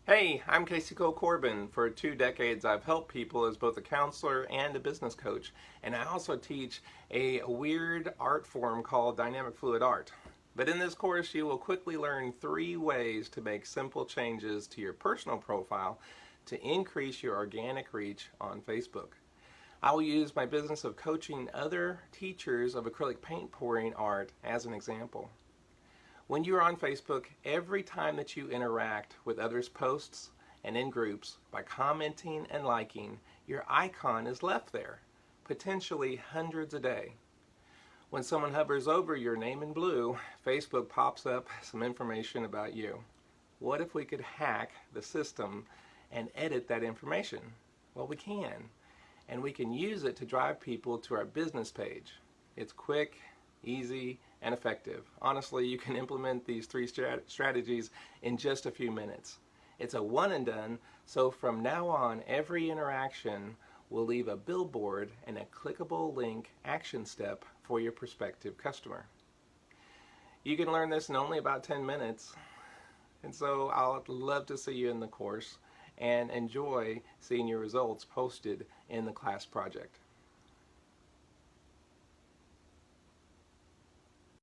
Hey, I'm Casey Cole Corbin. For 2 decades, I've helped people as both a counselor and a business coach, and I also teach a weird art form called dynamic fluid art. But in this course, you will quickly learn 3 ways to make simple changes to your personal profile to increase your organic reach on Facebook. I will use my business of coaching other teachers of acrylic paint pouring art as an example. When you're on Facebook, every time that you interact with others' posts and in groups by commenting and liking, your icon is left there, potentially hundreds a day. When someone hovers over your name in blue, Facebook pops up some information about you. What if we could hack the system and edit that information? Well, we can, and we can use it to drive people to our business page. It's quick, easy, and effective. Honestly, you can implement these 3 strategies in just a few minutes. It's a one and done, so from now on, every interaction will leave a billboard and a clickable link action step for your prospective customer. You can learn this in only about 10 minutes, and so I'll love to see you in the course and enjoy seeing your results posted in the class project.